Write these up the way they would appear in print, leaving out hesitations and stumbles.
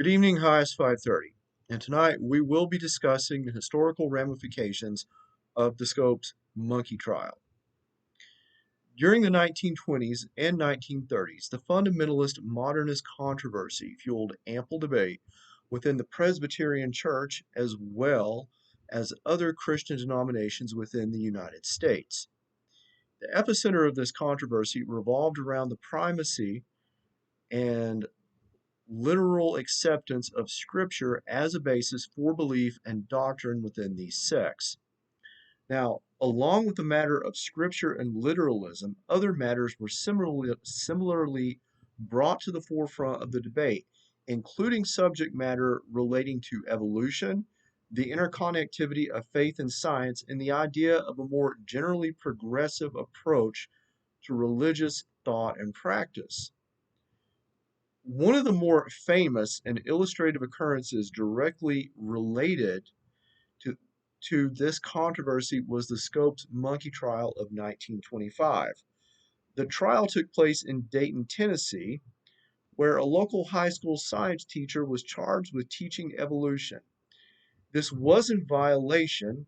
Good evening, Highest 530. And tonight we will be discussing the historical ramifications of the Scopes monkey trial. During the 1920s and 1930s, the fundamentalist modernist controversy fueled ample debate within the Presbyterian Church as well as other Christian denominations within the United States. The epicenter of this controversy revolved around the primacy and literal acceptance of Scripture as a basis for belief and doctrine within these sects. Now, along with the matter of Scripture and literalism, other matters were similarly brought to the forefront of the debate, including subject matter relating to evolution, the interconnectivity of faith and science, and the idea of a more generally progressive approach to religious thought and practice. One of the more famous and illustrative occurrences directly related to, to this controversy was the Scopes monkey trial of 1925. The trial took place in Dayton, Tennessee, where a local high school science teacher was charged with teaching evolution. This was in violation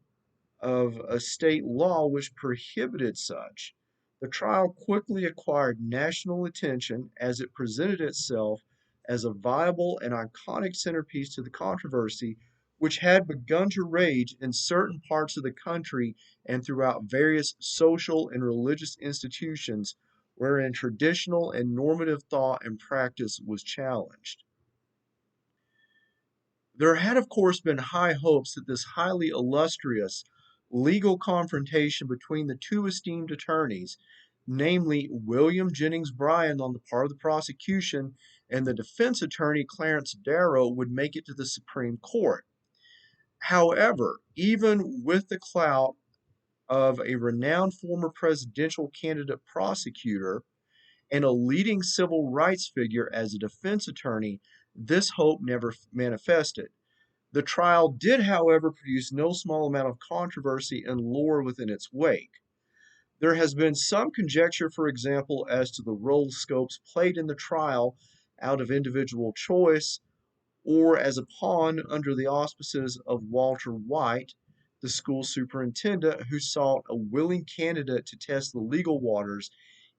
of a state law which prohibited such. The trial quickly acquired national attention as it presented itself as a viable and iconic centerpiece to the controversy, which had begun to rage in certain parts of the country and throughout various social and religious institutions wherein traditional and normative thought and practice was challenged. There had, of course, been high hopes that this highly illustrious legal confrontation between the two esteemed attorneys, namely William Jennings Bryan on the part of the prosecution and the defense attorney Clarence Darrow, would make it to the Supreme Court. However, even with the clout of a renowned former presidential candidate prosecutor and a leading civil rights figure as a defense attorney, this hope never manifested. The trial did, however, produce no small amount of controversy and lore within its wake. There has been some conjecture, for example, as to the role Scopes played in the trial out of individual choice or as a pawn under the auspices of Walter White, the school superintendent, who sought a willing candidate to test the legal waters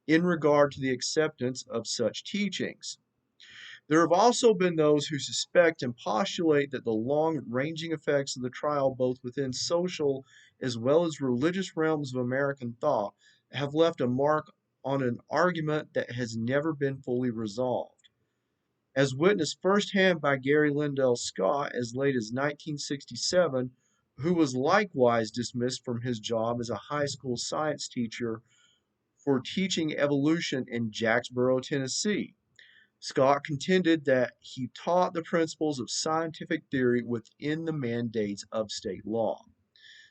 in regard to the acceptance of such teachings. There have also been those who suspect and postulate that the long-ranging effects of the trial, both within social as well as religious realms of American thought, have left a mark on an argument that has never been fully resolved. As witnessed firsthand by Gary Lindell Scott as late as 1967, who was likewise dismissed from his job as a high school science teacher for teaching evolution in Jacksboro, Tennessee. Scott contended that he taught the principles of scientific theory within the mandates of state law.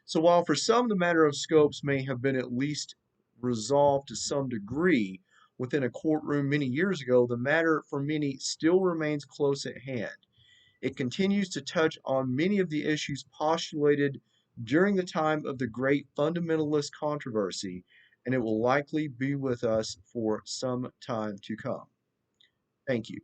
So while for some the matter of Scopes may have been at least resolved to some degree within a courtroom many years ago, the matter for many still remains close at hand. It continues to touch on many of the issues postulated during the time of the great fundamentalist controversy, and it will likely be with us for some time to come. Thank you.